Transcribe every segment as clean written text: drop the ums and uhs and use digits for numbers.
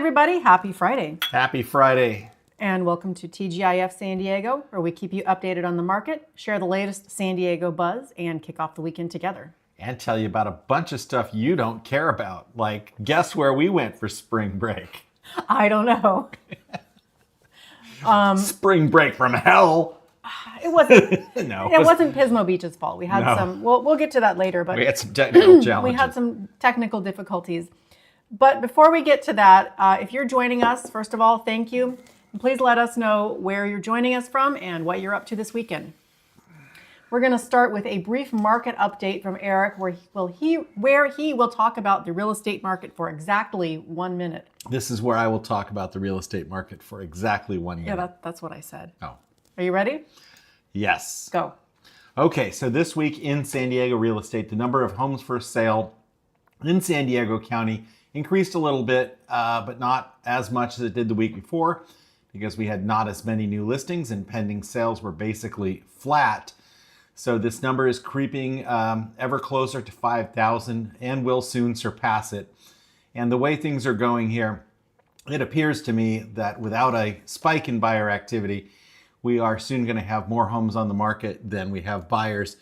everybody. Happy Friday. Happy Friday. And welcome to TGIF San Diego, where we keep you updated on the market, share the latest San Diego buzz, and kick off the weekend together. And tell you about a bunch of stuff you don't care about. Like, guess where we went for spring break? I don't know. Spring break from hell. It wasn't. No, It wasn't Pismo Beach's fault. We had No. some. We'll get to that later. But We had some technical challenges. we had some technical difficulties. But before we get to that, if you're joining us, first of all, thank you. And please let us know where you're joining us from and what you're up to this weekend. We're going to start with a brief market update from Eric, where he will talk about the real estate market for exactly 1 minute. This is where I will talk about the real estate market for exactly 1 minute. Yeah, that's what I said. Oh, Are you ready? yes. Go. Okay, so this week in San Diego real estate, the number of homes for sale in San Diego County increased a little bit, but not as much as it did the week before, because we had not as many new listings and pending sales were basically flat. So this number is creeping ever closer to 5,000 and will soon surpass it. And the way things are going here, it appears to me that without a spike in buyer activity, we are soon going to have more homes on the market than we have buyers.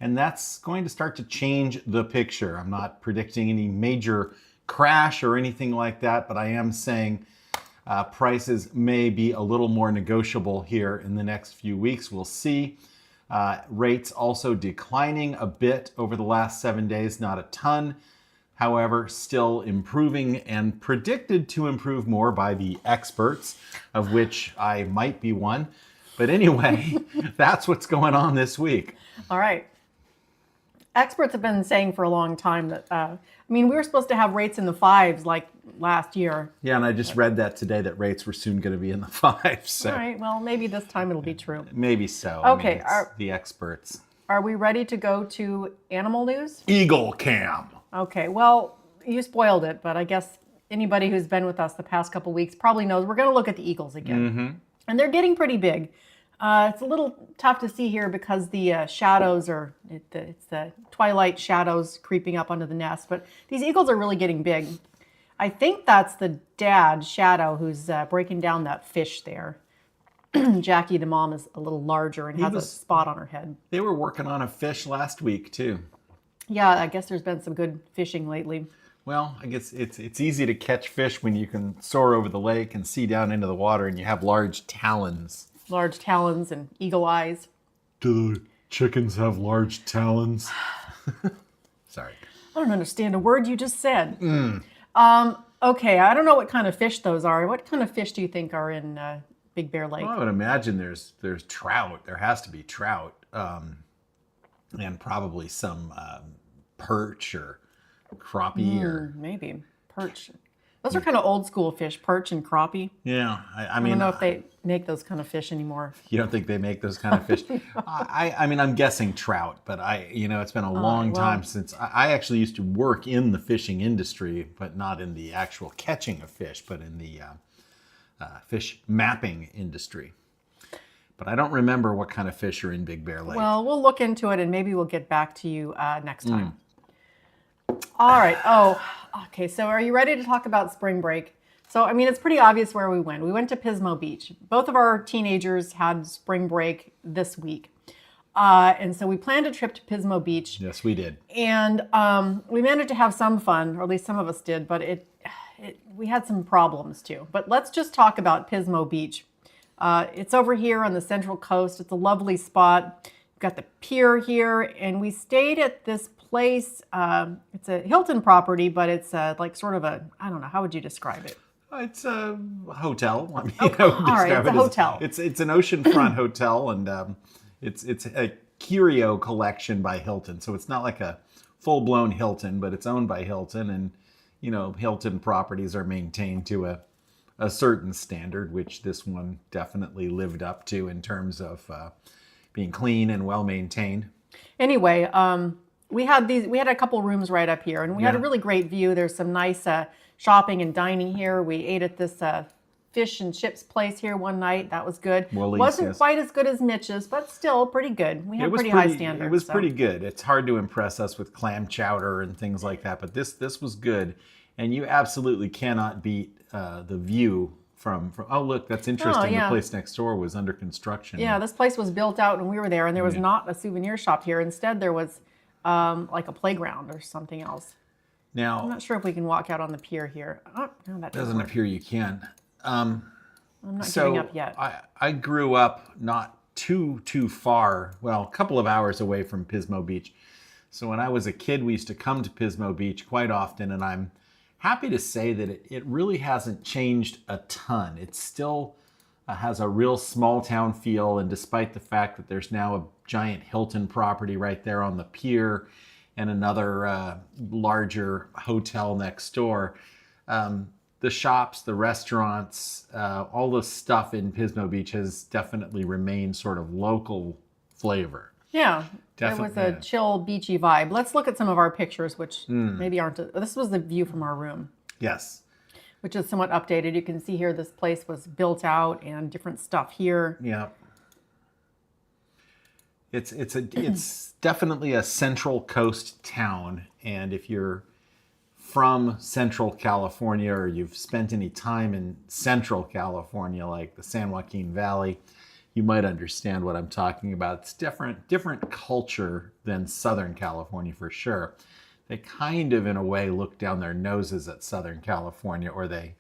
And that's going to start to change the picture. I'm not predicting any major crash or anything like that, but I am saying prices may be a little more negotiable here in the next few weeks. We'll see. Rates also declining a bit over the last 7 days, not a ton. However, still improving and predicted to improve more by the experts, of which I might be one. But anyway, that's what's going on this week. All right. Experts have been saying for a long time that, we were supposed to have rates in the fives like last year. Yeah, and I just read that today that rates were soon going to be in the fives. So All right. Well, maybe this time it'll be true. maybe so. Okay, It's the experts. Are we ready to go to animal news? Eagle Cam. Okay. Well, you spoiled it, but I guess anybody who's been with us the past couple weeks probably knows we're going to look at the eagles again. And they're getting pretty big. It's a little tough to see here because the shadows it's the twilight shadows creeping up onto the nest. But these eagles are really getting big. I think that's the dad shadow who's breaking down that fish there. Jackie, the mom, is a little larger and has a spot on her head. They were working on a fish last week too. Yeah, I guess there's been some good fishing lately. Well, I guess it's easy to catch fish when you can soar over the lake and see down into the water and you have large talons. Large talons and eagle eyes. Do the chickens have large talons? Sorry. I don't understand a word you just said. Okay, I don't know what kind of fish those are. What kind of fish do you think are in Big Bear Lake? Well, I would imagine there's trout. There has to be trout. And probably some perch or crappie or... Maybe. Perch. Those are kind of old school fish, perch and crappie. Yeah, I don't know if they make those kind of fish anymore. You don't think they make those kind of fish? I'm guessing trout, but it's been a long time since I actually used to work in the fishing industry, but not in the actual catching of fish, but in the fish mapping industry. But I don't remember what kind of fish are in Big Bear Lake. Well, we'll look into it and maybe we'll get back to you next time. All right. Oh, okay. So are you ready to talk about spring break? So, it's pretty obvious where we went. We went to Pismo Beach. Both of our teenagers had spring break this week. And so we planned a trip to Pismo Beach. Yes, we did. And we managed to have some fun, or at least some of us did, but we had some problems too. But let's just talk about Pismo Beach. It's over here on the Central Coast. It's a lovely spot. We've got the pier here, and we stayed at this place. It's a Hilton property, but it's like sort of I don't know, how would you describe it? It's a hotel. All right, it's a hotel. It's an oceanfront hotel, and it's a curio collection by Hilton. So it's not like a full-blown Hilton, but it's owned by Hilton, and Hilton properties are maintained to a certain standard, which this one definitely lived up to in terms of being clean and well maintained. Anyway, we had a couple rooms right up here, and we had a really great view. There's some nice shopping and dining here. We ate at this fish and chips place here one night. That was good. Woolies, wasn't quite as good as Mitch's, but still pretty good. We had pretty high standards. It was pretty good. It's hard to impress us with clam chowder and things like that, but this was good. And you absolutely cannot beat the view from. Oh, look, that's interesting. yeah. The place next door was under construction. Yeah, this place was built out when we were there, and there was not a souvenir shop here. Instead, there was like a playground or something else. Now, I'm not sure if we can walk out on the pier here. Oh, no, that doesn't appear you can. I'm not giving up yet. I grew up not too far, well, a couple of hours away from Pismo Beach. So when I was a kid, we used to come to Pismo Beach quite often, and I'm happy to say that it really hasn't changed a ton. It still has a real small town feel, and despite the fact that there's now a giant Hilton property right there on the pier and another larger hotel next door, the shops, the restaurants, all the stuff in Pismo Beach has definitely remained sort of local flavor. Yeah, there was a chill, beachy vibe. Let's look at some of our pictures, which maybe aren't. This was the view from our room. Yes. Which is somewhat updated. You can see here this place was built out and different stuff here. Yeah. It's definitely a Central Coast town, and if you're from Central California or you've spent any time in Central California, like the San Joaquin Valley, you might understand what I'm talking about. It's different culture than Southern California for sure. They kind of, in a way, look down their noses at Southern California, or they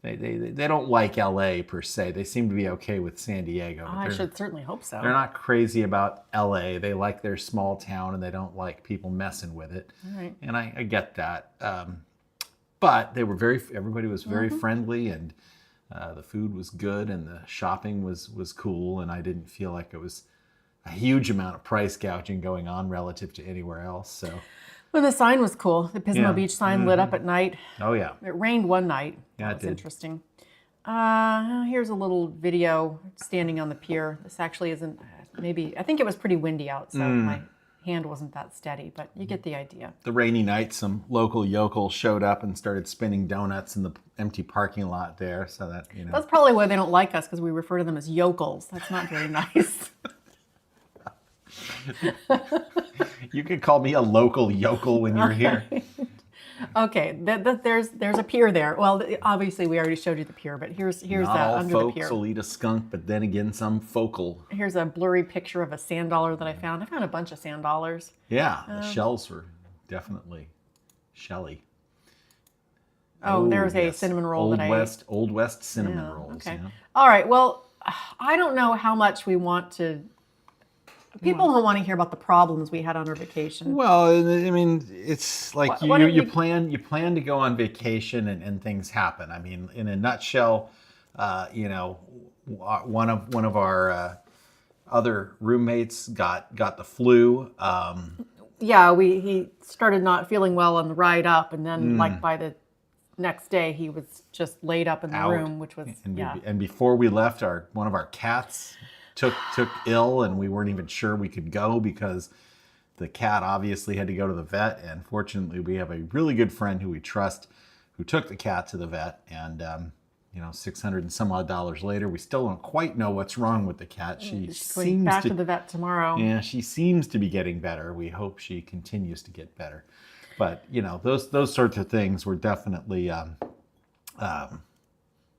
don't like LA per se. They seem to be okay with San Diego. I should certainly hope so. They're not crazy about LA. They like their small town, and they don't like people messing with it. All right. And I get that. But they were everybody was very friendly, and the food was good, and the shopping was cool, and I didn't feel like it was a huge amount of price gouging going on relative to anywhere else. So. Well, the sign was cool. The Pismo Beach sign lit up at night. Oh, yeah. It rained one night. Yeah, That's it did. Interesting. Here's a little video standing on the pier. This actually isn't, I think it was pretty windy out, so my hand wasn't that steady, but you get the idea. The rainy night, some local yokel showed up and started spinning donuts in the empty parking lot there, so that, That's probably why they don't like us, because we refer to them as yokels. That's not very nice. You could call me a local yokel when you're here. Okay, there's a pier there. Well, obviously we already showed you the pier, but here's Not all under the folks pier. will eat a skunk, but then again, some folk'll. Here's a blurry picture of a sand dollar that I found. I found a bunch of sand dollars. Yeah, the shells were definitely shelly. Oh, there's a cinnamon roll Old West cinnamon rolls. Okay. Yeah. All right. Well, I don't know how much we want to. People don't want to hear about the problems we had on our vacation. Well, I mean, it's like you plan to go on vacation and things happen. I mean, in a nutshell, one of our other roommates got the flu. Yeah, he started not feeling well on the ride up, and then like by the next day he was just laid up in the room, which was and before we left, one of our cats took ill, and we weren't even sure we could go because the cat obviously had to go to the vet. And fortunately, we have a really good friend who we trust who took the cat to the vet. And $600 and some odd later, we still don't quite know what's wrong with the cat. She's going back to the vet tomorrow. Yeah, she seems to be getting better. We hope she continues to get better. But those sorts of things were definitely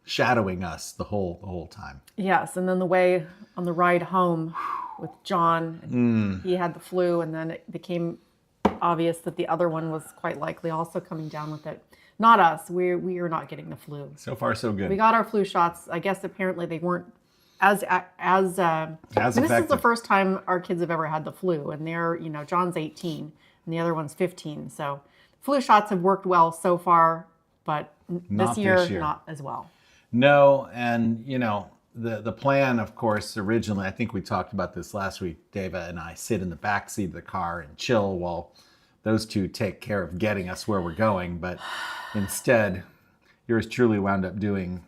shadowing us the whole time. Yes, and then the way on the ride home with John, he had the flu, and then it became obvious that the other one was quite likely also coming down with it. Not us. We are not getting the flu. So far, so good. We got our flu shots. I guess apparently they weren't as effective. This is the first time our kids have ever had the flu, and they're John's 18 and the other one's 15. So flu shots have worked well so far, but this year not as well. No, and the plan, of course, originally, I think we talked about this last week, Deva and I sit in the back seat of the car and chill while those two take care of getting us where we're going. But instead, yours truly wound up doing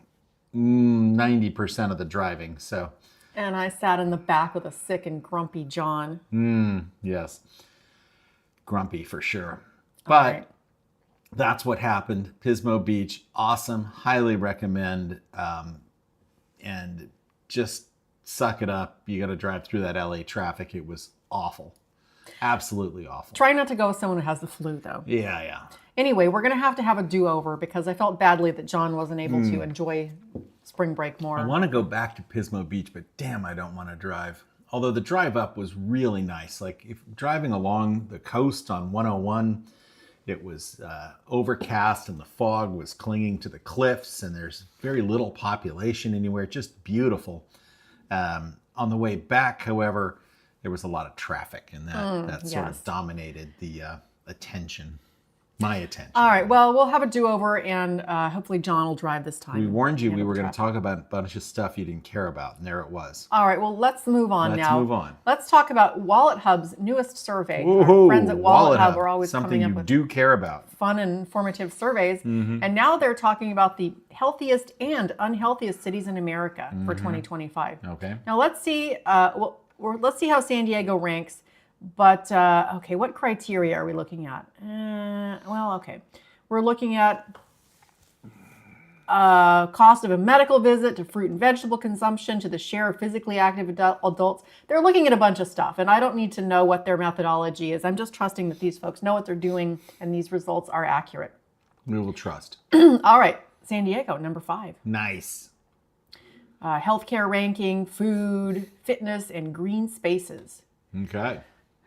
90% of the driving. So. And I sat in the back with a sick and grumpy John. Yes. Grumpy for sure. But that's what happened. Pismo Beach, awesome. Highly recommend. And just suck it up. You got to drive through that LA traffic. It was awful. Absolutely awful. Try not to go with someone who has the flu, though. Yeah, yeah. Anyway, we're going to have a do-over because I felt badly that John wasn't able to enjoy spring break more. I want to go back to Pismo Beach, but damn, I don't want to drive. Although the drive up was really nice. Like if driving along the coast on 101, it was overcast and the fog was clinging to the cliffs and there's very little population anywhere. Just beautiful. On the way back, however, there was a lot of traffic and that sort of dominated the attention. My attention. All right. Well, we'll have a do-over, and hopefully John will drive this time. We warned you we were going to talk about a bunch of stuff you didn't care about, and there it was. All right. Well, let's move on now. Let's move on. Let's talk about Wallet Hub's newest survey. Whoa, Our friends at Wallet Hub are always something coming up you with do care about. fun and informative surveys. And now they're talking about the healthiest and unhealthiest cities in America for 2025. Okay. Now let's see. Let's see how San Diego ranks. But okay, what criteria are we looking at? Okay, we're looking at cost of a medical visit, to fruit and vegetable consumption, to the share of physically active adults. They're looking at a bunch of stuff, and I don't need to know what their methodology is. I'm just trusting that these folks know what they're doing and these results are accurate. We will trust. All right, San Diego, number 5. Nice. Healthcare ranking, food, fitness, and green spaces. Okay.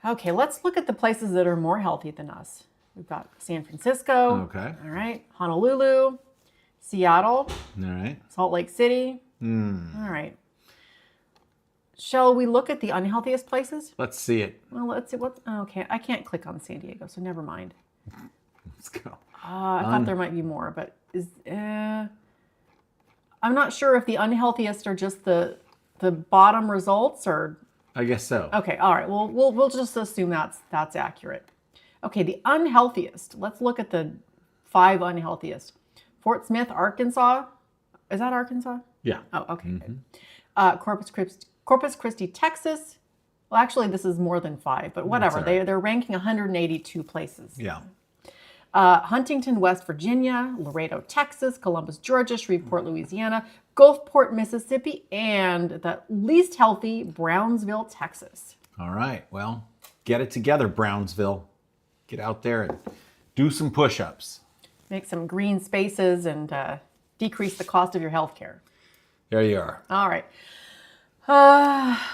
Okay, let's look at the places that are more healthy than us. We've got San Francisco. Okay. All right. Honolulu, Seattle, All right. Salt Lake City. All right. Shall we look at the unhealthiest places? Let's see it. Well, let's see okay, I can't click on San Diego, so never mind. Let's go. I thought there might be more, but I'm not sure if the unhealthiest are just the bottom results or. I guess so. Okay, all right. Well, we'll just assume that's accurate. Okay, the unhealthiest. Let's look at the 5 unhealthiest. Fort Smith, Arkansas. Is that Arkansas? Yeah. Oh, okay. Good. Corpus Christi, Texas. Well, actually, this is more than 5, but whatever. That's all right. They're ranking 182 places. Yeah. Huntington, West Virginia, Laredo, Texas, Columbus, Georgia, Shreveport, Louisiana, Gulfport, Mississippi, and the least healthy, Brownsville, Texas. All right. Well, get it together, Brownsville. Get out there and do some push-ups. Make some green spaces and decrease the cost of your health care. There you are. All right.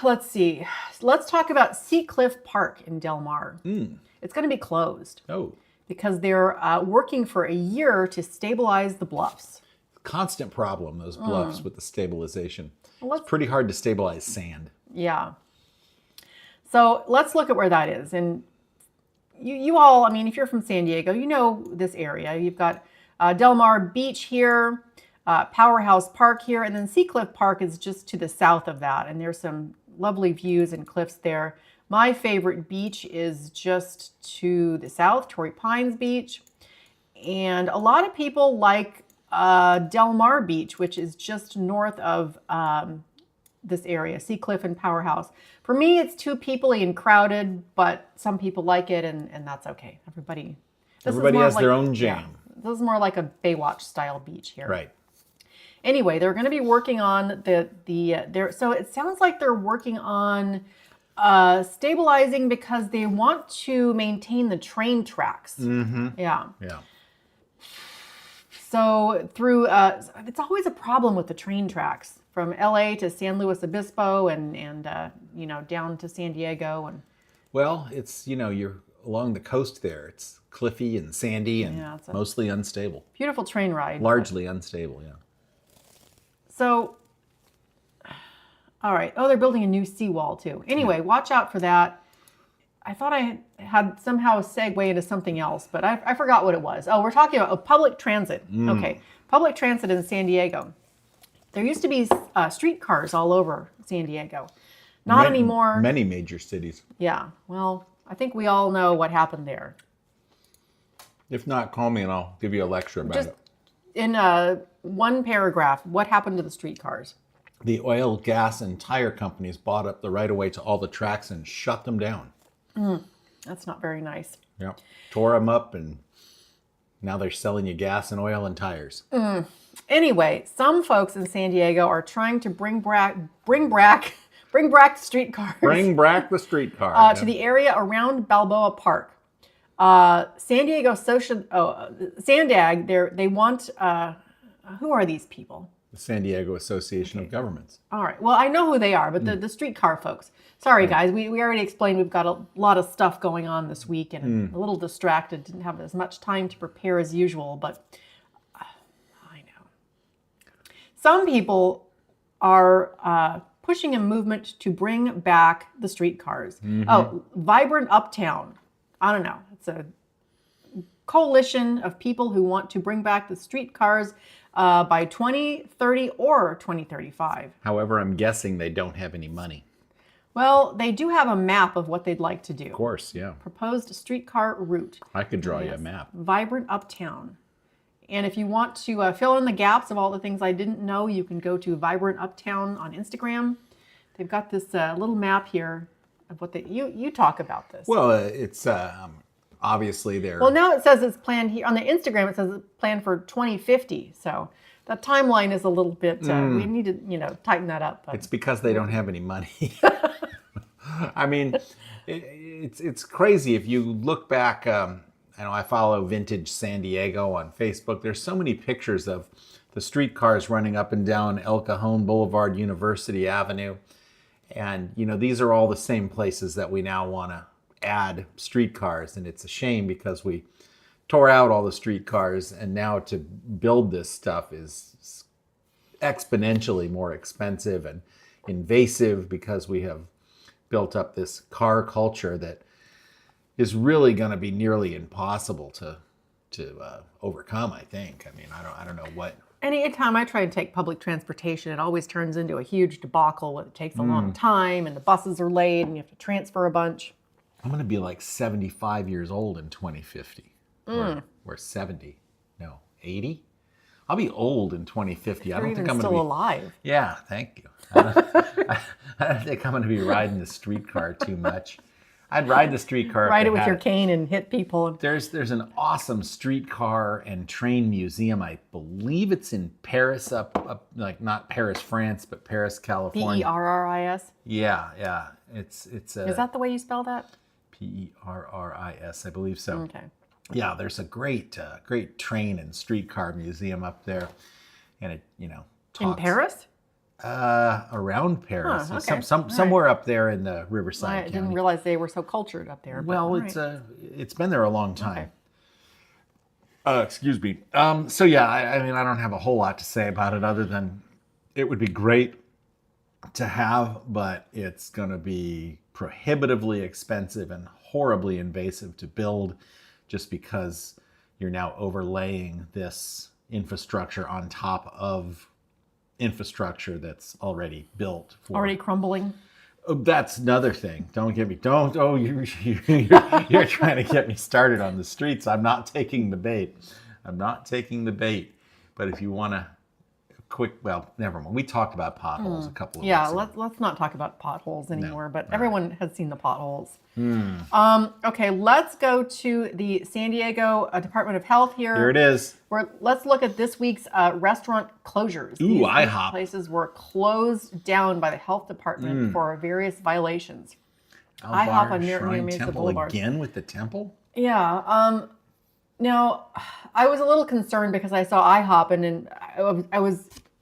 Let's see. Let's talk about Seacliff Park in Del Mar. It's going to be closed. Oh. Because they're working for a year to stabilize the bluffs. Constant problem, those bluffs with the stabilization. Well, it's pretty hard to stabilize sand. Yeah. So let's look at where that is. And you all, I mean, if you're from San Diego, you know this area. You've got Del Mar Beach here, Powerhouse Park here, and then Seacliff Park is just to the south of that. And there's some lovely views and cliffs there. My favorite beach is just to the south, Torrey Pines Beach. And a lot of people like Del Mar Beach, which is just north of this area, Seacliff and Powerhouse. For me, it's too peoply and crowded, but some people like it, and that's okay. Everybody has their own jam. Yeah, this is more like a Baywatch style beach here. Right. Anyway, they're going to be working on so it sounds like they're working on stabilizing because they want to maintain the train tracks. Yeah. Yeah. So through, it's always a problem with the train tracks from LA to San Luis Obispo and down to San Diego. And well, it's, you're along the coast there. It's cliffy and sandy and mostly unstable. Beautiful train ride. Largely unstable, yeah. So, all right. Oh, they're building a new seawall too. Anyway, watch out for that. I thought I had somehow segue into something else, but I forgot what it was. Oh, we're talking about public transit. Okay, public transit in San Diego. There used to be streetcars all over San Diego. Not anymore. Many major cities. Yeah, well, I think we all know what happened there. If not, call me and I'll give you a lecture about it. In one paragraph, what happened to the streetcars? The oil, gas, and tire companies bought up the right-of-way to all the tracks and shut them down. That's not very nice. Yeah, tore them up, and now they're selling you gas and oil and tires. Anyway, some folks in San Diego are trying to bring back Bring back the streetcars. Bring back the streetcar. To the area around Balboa Park. San Diego Sandag, they want, who are these people? The San Diego Association of Governments. All right. Well, I know who they are, but the streetcar folks. Sorry, guys. We already explained we've got a lot of stuff going on this week and a little distracted. Didn't have as much time to prepare as usual, but I know. Some people are pushing a movement to bring back the streetcars. Oh, Vibrant Uptown. I don't know. It's a coalition of people who want to bring back the streetcars by 2030 or 2035. However, I'm guessing they don't have any money. Well, they do have a map of what they'd like to do. Of course, yeah. Proposed streetcar route. I could draw you a map. Vibrant Uptown. And if you want to fill in the gaps of all the things I didn't know, you can go to Vibrant Uptown on Instagram. They've got this little map here of what you talk about this. Well, it's obviously they're... Well, now it says it's planned here. On the Instagram, it says it's planned for 2050. So that timeline is a little bit, we need to, tighten that up. But. It's because they don't have any money. I mean, it's crazy. If you look back, I follow Vintage San Diego on Facebook. There's so many pictures of the streetcars running up and down El Cajon Boulevard, University Avenue. And, these are all the same places that we now want to add streetcars. And it's a shame because we tore out all the streetcars, and now to build this stuff is exponentially more expensive and invasive because we have built up this car culture that is really going to be nearly impossible to overcome, I think. I mean, I don't know what. Anytime I try to take public transportation, it always turns into a huge debacle. It takes a long time, and the buses are late, and you have to transfer a bunch. I'm going to be like 75 years old in 2050. Or 70. No, 80? I'll be old in 2050. I don't think I'm going to be alive. Yeah, thank you. I don't think I'm going to be riding the streetcar too much. I'd ride the streetcar. Ride it with your cane and hit people. There's an awesome streetcar and train museum. I believe it's in Paris, up like not Paris, France, but Paris, California. Perris? Yeah. It's Is that the way you spell that? Perris, I believe so. Okay. Yeah, there's a great train and streetcar museum up there, and it talks, in Paris. Around Paris, Huh, okay. somewhere up there in the Riverside I County. didn't realize they were so cultured up there. Well, it's been there a long time. Okay. Excuse me. So yeah, I mean, I don't have a whole lot to say about it other than it would be great to have, but it's going to be prohibitively expensive and horribly invasive to build, just because you're now overlaying this infrastructure on top of infrastructure that's already built. Already crumbling. Oh, that's another thing. You're trying to get me started on the streets. I'm not taking the bait. But if you want to never mind. We talked about potholes a couple of weeks ago. Let's not talk about potholes anymore, but everyone has seen the potholes. Okay, let's go to the San Diego Department of Health here. Here it is. Let's look at this week's restaurant closures. Ooh, These IHOP. places were closed down by the health department for various violations. IHOP on Near Mesa Boulevard. Again with the temple? Yeah. Now, I was a little concerned because I saw IHOP, and then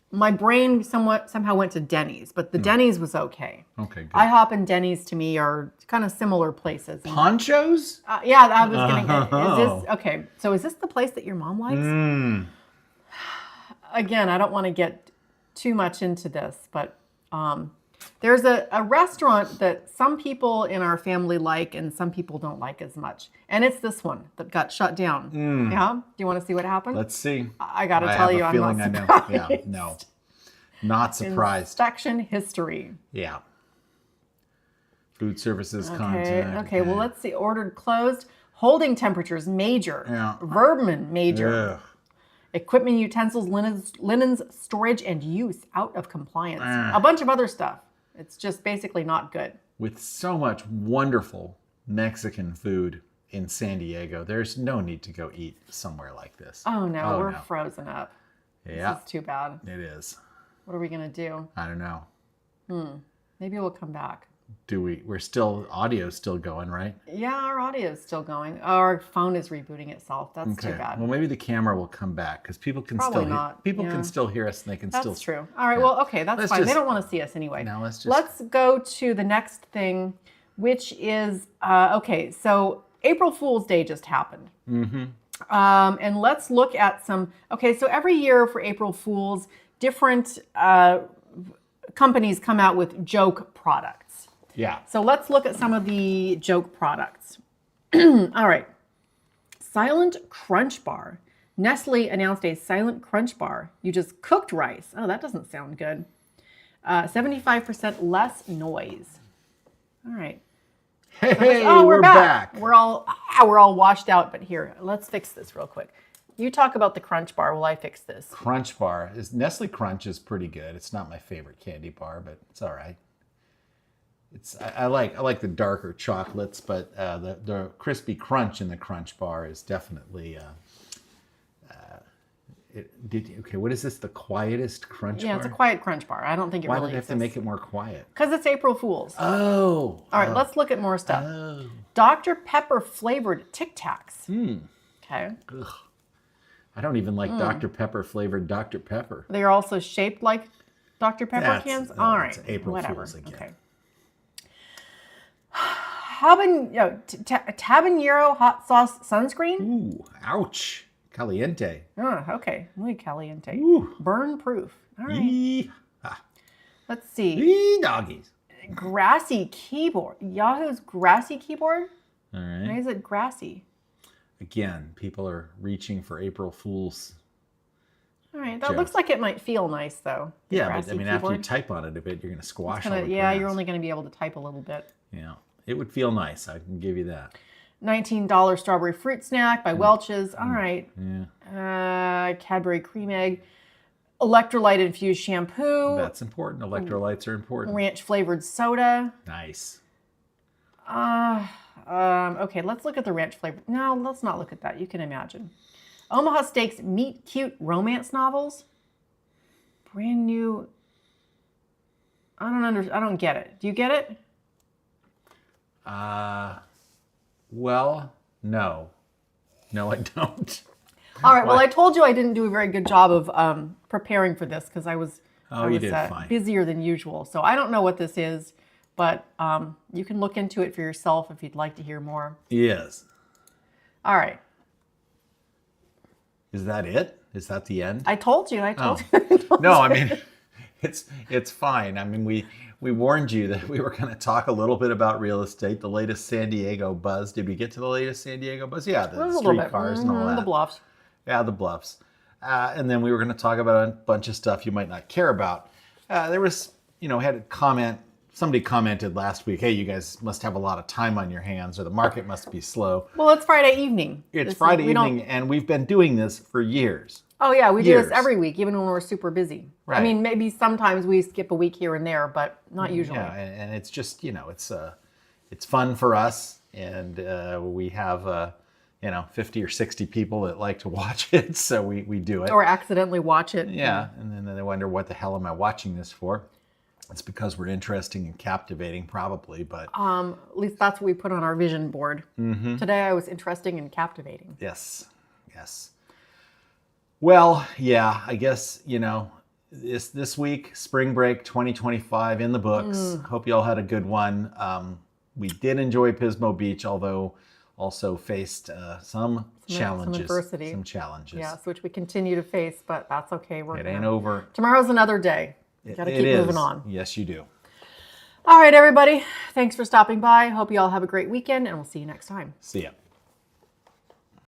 my brain somehow went to Denny's, but the Denny's was okay. Okay, good. IHOP and Denny's to me are kind of similar places. Ponchos? Yeah, I was going to. So is this the place that your mom likes? Again, I don't want to get too much into this, but there's a restaurant that some people in our family like and some people don't like as much. And it's this one that got shut down. Yeah? Do you want to see what happened? Let's see. I got to tell you, I'm not surprised. I know. Yeah, no. Not surprised. Inspection history. Yeah. Food services contact. Okay, well, let's see. Ordered closed. Holding temperatures, major. Yeah. Vermin, major. Ugh. Equipment, utensils, linens, storage, and use out of compliance. A bunch of other stuff. It's just basically not good. With so much wonderful Mexican food in San Diego, there's no need to go eat somewhere like this. Oh no, we're frozen up. Yeah. This is too bad. It is. What are we going to do? I don't know. Maybe we'll come back. We're still, audio's still going, right? Yeah, our audio is still going. Our phone is rebooting itself. That's too bad. Well, maybe the camera will come back because people can Probably still not. can still hear us and they can still. That's true. All right. Well, okay, that's fine. They don't want to see us anyway. No, let's go to the next thing, which is okay. So April Fool's Day just happened. And let's look at some. Okay, so every year for April Fools, different companies come out with joke products. Yeah. So let's look at some of the joke products. All right. Silent Crunch Bar. Nestle announced a Silent Crunch Bar. You just cooked rice. Oh, that doesn't sound good. 75% less noise. All right. Hey, we're back. We're all washed out, but here, let's fix this real quick. You talk about the Crunch Bar while I fix this. Crunch Bar is Nestle Crunch is pretty good. It's not my favorite candy bar, but it's all right. I like the darker chocolates, but the crispy crunch in the Crunch Bar is definitely. What is this? The quietest Crunch Bar? Yeah, it's a quiet Crunch Bar. I don't think it really Why do they have exists. to make it more quiet? Because it's April Fool's. Oh. All right, let's look at more stuff. Oh. Dr. Pepper flavored Tic Tacs. Okay. Ugh. I don't even like Dr. Pepper flavored Dr. Pepper. They are also shaped like Dr. Pepper cans. All right, April whatever. Fool's again. Okay. Habanero hot sauce sunscreen. Ooh, ouch. Caliente. Oh, okay. Muy caliente. Ooh. Burn proof. All right. Yee-haw. Let's see. Yee doggies. Grassy keyboard. Yahoo's grassy keyboard. All right. Why is it grassy? Again, people are reaching for April Fool's. All right. That looks like it might feel nice, though. Yeah, but I mean, after you type on it a bit, you're going to squash all the grass. Yeah, you're only going to be able to type a little bit. Yeah. It would feel nice. I can give you that. $19 strawberry fruit snack by Welch's. All right. Yeah. Cadbury cream egg. Electrolyte infused shampoo. That's important. Electrolytes are important. Ranch flavored soda. Nice. Okay, let's look at the ranch flavor. No, let's not look at that. You can imagine. Omaha Steaks meet cute romance novels. Brand new. I don't get it. Do you get it? Well, no. No, I don't. All right. Well, I told you I didn't do a very good job of preparing for this because I was fine. Busier than usual. So I don't know what this is, but you can look into it for yourself if you'd like to hear more. Yes. All right. Is that it? Is that the end? I told you. No, I mean, it's fine. I mean, we warned you that we were going to talk a little bit about real estate, the latest San Diego buzz. Did we get to the latest San Diego buzz? Yeah, the streetcars and all that. The bluffs. Yeah, the bluffs. And then we were going to talk about a bunch of stuff you might not care about. There was, had a comment. Somebody commented last week, hey, you guys must have a lot of time on your hands or the market must be slow. Well, it's Friday evening. It's Friday evening, and we've been doing this for years. Oh, yeah, we do this every week, even when we're super busy. Right. I mean, maybe sometimes we skip a week here and there, but not usually. Yeah, and it's just, it's fun for us, and we have, 50 or 60 people that like to watch it, so we do it. Or accidentally watch it. Yeah, and then they wonder, what the hell am I watching this for? It's because we're interesting and captivating, probably, but... at least that's what we put on our vision board. Mm-hmm. Today I was interesting and captivating. Yes. Well, yeah, I guess, this week, spring break 2025 in the books. Hope you all had a good one. We did enjoy Pismo Beach, although also faced some challenges. Some adversity. Some challenges. Yes, which we continue to face, but that's okay. It ain't over. Tomorrow's another day. You got to keep moving on. Yes, you do. All right, everybody. Thanks for stopping by. Hope you all have a great weekend, and we'll see you next time. See ya.